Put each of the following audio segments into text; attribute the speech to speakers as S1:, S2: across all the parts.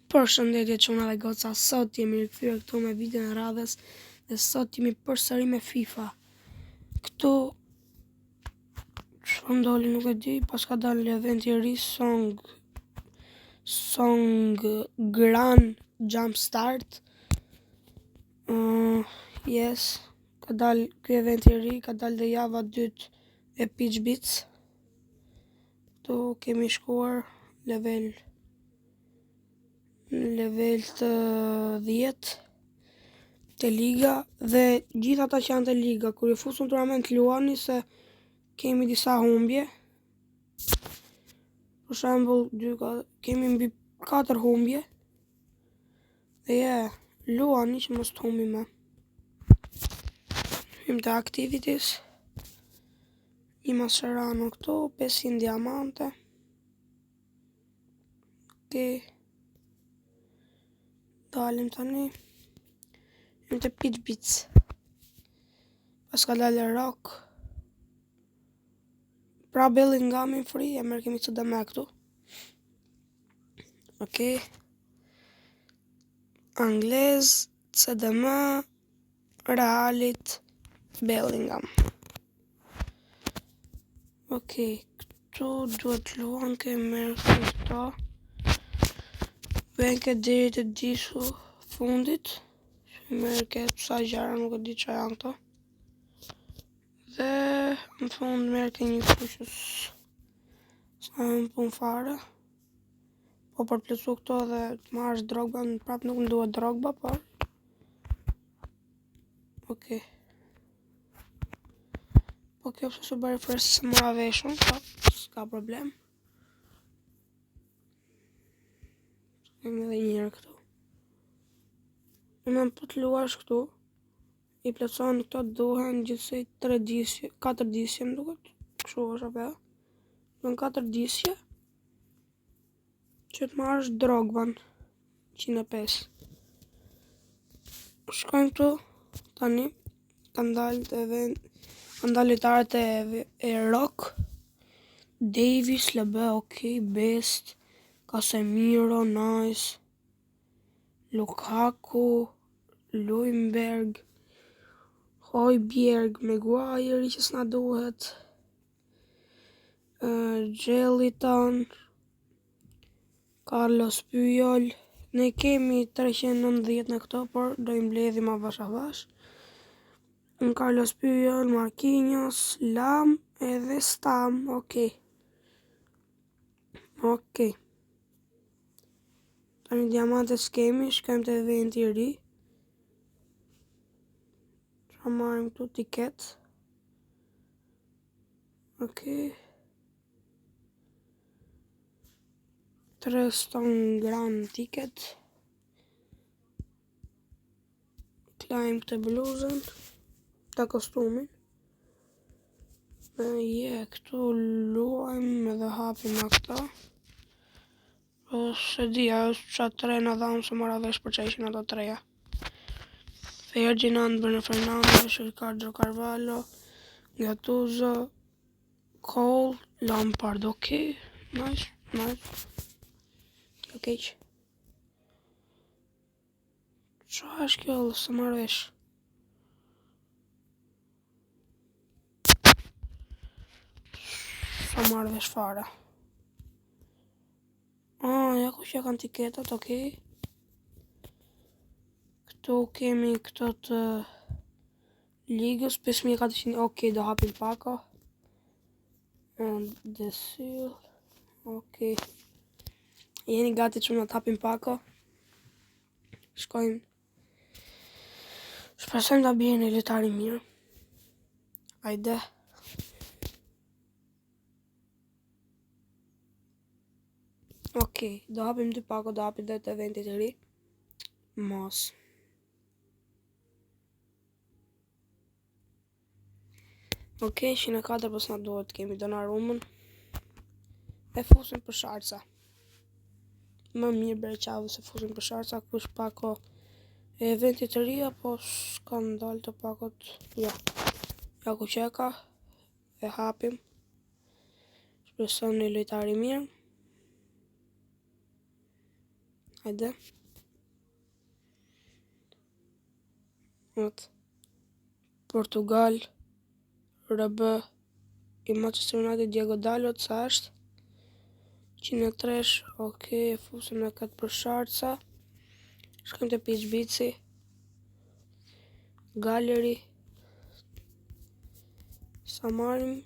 S1: Përshëndetje çuna dhe goca, sot jemi rikthyer këtu me videon e radhës dhe sot jemi përsëri me FIFA. Këtu çfarë ndoli nuk e di, pas ka dalë eventi i ri Song Gran Jump Start. Yes, ka dalë ky eventi i ri, ka dalë dhe java 2 e Peach Beats. Këtu kemi shkuar level të 10 të liga dhe gjithë ata që janë të liga, kur i fusën turnament luani se kemi disa humbje. Për shembull, kemi mbi 4 humbje. Dhe luani që mos të humbi më. Hym të activities. Një Mascherano këtu, 500 diamante. Okej. Dalim tani. Hym të Peach Beats. Pas ka dalë Rock. Pra Bellingham free, e merr kemi CDM këtu. Okej. Anglez, CDM, Realit, Bellingham. Okej, këtu duhet luan ke merr këto. Venke deri të dishu fundit. Merr ke sa gjëra, nuk e di çfarë janë këto. Dhe në fund merr ke një fushës. Sa më pun fare. Po për plotsu këto dhe të marrësh Drogba, prap nuk më duhet Drogba, por okej. Po kjo pse s'u bëri fresh se mora veshun, po s'ka problem. Kemi edhe një herë këtu. Në po të luash këtu, i plotson këto duhen gjithsej 3 disje, 4 disje më duket. Kështu është apo? Duhen 4 disje. Që të marrësh Drogban 105. Shkojmë këtu tani. Kanë dalë lojtarët e Rock. Davis, LB, okej, Best, Casemiro, nice. Lukaku, Ljungberg, Højbjerg, Maguire që s'na duhet. Gjelliton, Carlos Puyol. Ne kemi 390 në këto, por do i mbledhim avash avash. Carlos Puyol, Marquinhos, Lam edhe Stam, okej. Tani diamante s'kemi, shkojmë të eventi i ri. Qa marim këtu tiket. Okej. 3 Song Gran tiket. Klajmë këtë bluzën, të kostumin. Këtu luajmë edhe hapim nga këta. Se di, ajo qatë 3 në dhamë se mora vesh për që ishin ato 3. Ferdinand, Bruno Fernandes, Ricardo Carvalho, Gattuso, Cole, Lampard, okej. Nice. Okej. Qa është kjo se mora vesh? Sa marrë vesh fare. Ja ku që kanë tiketat, okej. Këtu kemi këto të ligës, 5400, okej, do hapim pako. Desyl, okej. Jeni gati që në të hapim pako. Shkojmë. Shpresojmë të bje një lojtari mirë. Ajde. Okej, do hapim 2 pako, do hapim dhe të eventit të ri. Mos. Okej, 104 pas na duhet, kemi Donnarumën. E fusim për sharca. Më mirë Bereqavu se fusim për sharca, kush pako e eventit të ri, apo s'kan dalë të pakot. Ja ku qeka. E hapim. Shpresojmë një lojtari mirë. Hajde. Portugal, RB, i Manchester United Diego Dalot, sa është? 103, okej, fusim në këtë për sharca. Shkojmë të Pitch Bici. Gallery. Sa marim?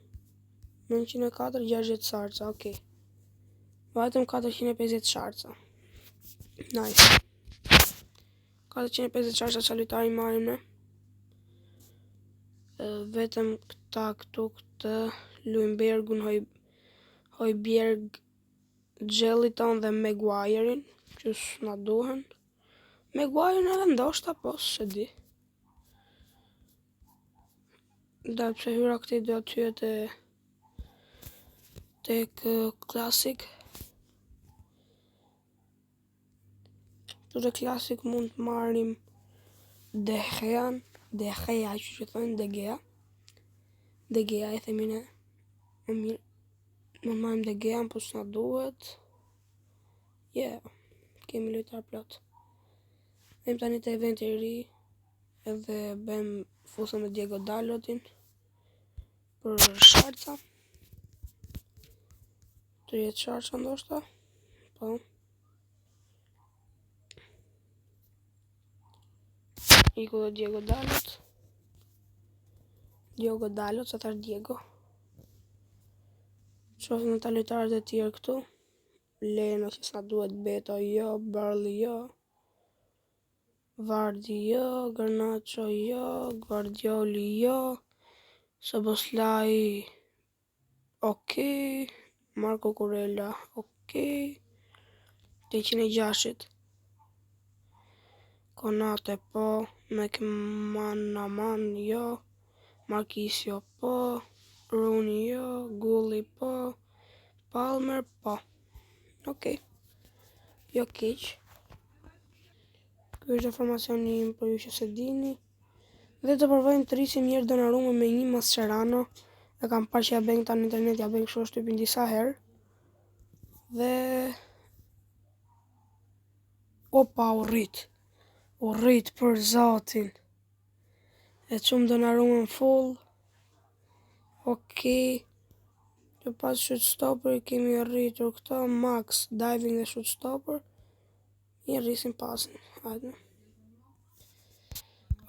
S1: 904, 60 sharca, okej. Vetëm 450 sharca. Nice. 450 sharca që lojtari marim ne. Vetëm këta këtu këtë Luimbergun, Hojbjerg, Jelliton dhe Maguirein, që s'na duhen. Maguirein edhe ndoshta, po se di. Da pse hyra këti do të hyet tek klasik. Të klasik mund të marrim De Gea që thonë De Gea e themi ne. Më mirë. Mund marrim De Gea, po s'na duhet. Kemi lojtar plot. Vem tani të event i ri edhe fusëm me Diego Dalotin për sharca. 30 sharca ndoshta. Po. Iku dhe Diego Dalot. Sa thash Diego. Shofim në të lojtarët e tjerë këtu. Leno që s'na duhet, Beto jo, Burley jo, Vardy jo, Garnacho jo, Guardioli jo, Soboslai okej, Marco Kurela okej, 106. Konate po, McManaman jo, Marquisio po, Rooney jo, Gulli po, Palmer po. Okej. Jo keq. Ky është informacioni im për ju që se dini. Dhe të provojmë të rrisim njërë Donnarumma me një Mascherano. E kam parë që ja bëjnë ta në internet, ja bëjnë kështu shtypin disa herë. Dhe opa, u rrit për zotin. E qumë Donnarumma në full. Okej. Që pas shoot stopper kemi rritur këta, max, diving dhe shoot stopper. I rrisim pasin, hajde.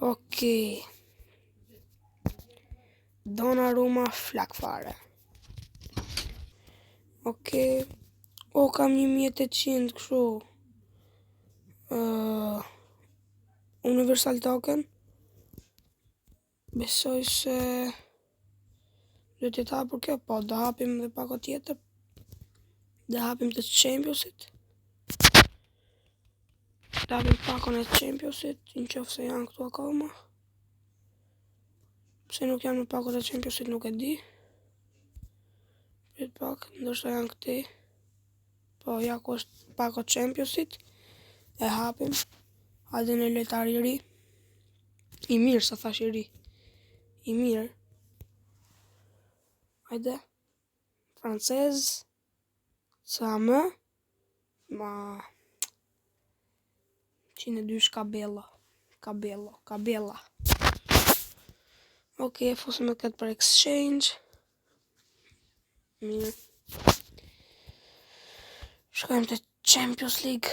S1: Okej. Donnarumma flak fare. Okej. Kam 1800 kështu. Universal token. Besoj se do të jetë hapur kjo, po do hapim dhe pako tjetër. Do hapim të Championsit. Do hapim pakon e Championsit, në qofë se janë këtu akoma. Pse nuk janë në pakon e Championsit nuk e di. Prit pak, ndoshta janë këti. Po ja ku është pako Championsit. E hapim. Hajde në lojtar i ri. I mirë, sa thash i ri. I mirë. Hajde. Francez. Sa më? Ma 102 Cabella. Okej, fusim me këtë për exchange. Mirë. Shkojmë të Champions League.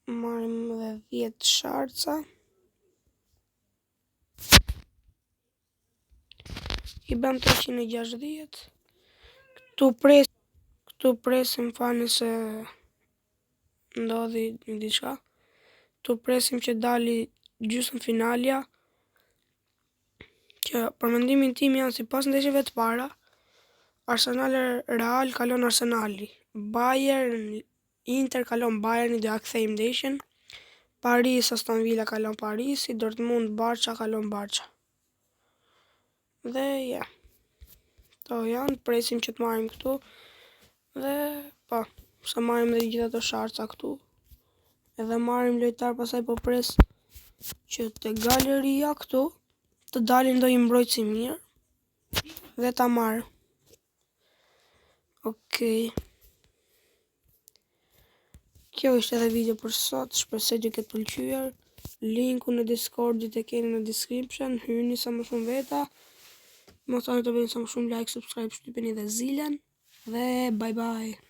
S1: Marim dhe 10 sharca. I bëm 360. Këtu presim fani se ndodhi një diçka. Këtu presim që dali gjysmë finalja. Që për mendimin tim janë si pas ndeshjeve të para. Arsenal Real kalon Arsenali. Bayern Inter kalon Bayerni, do ja kthejmë ndeshjen. Paris Aston Villa kalon Parisi, Dortmund Barça kalon Barça. Dhe ja. To janë, presim që të marrim këtu. Dhe po, sa marrim dhe gjitha të sharca këtu. Edhe marrim lojtar, pasaj po pres që të galeria këtu të dalin ndonjë mbrojtës i mirë dhe ta marr. Okej. Kjo ishte edhe video për sot, shpresoj që këtë pëlqyer. Linku në Discordit e keni në description, hyni sa më shumë veta. Mos harroni të bëni sa më shumë like, subscribe, shtypeni dhe zilen. Dhe bye bye.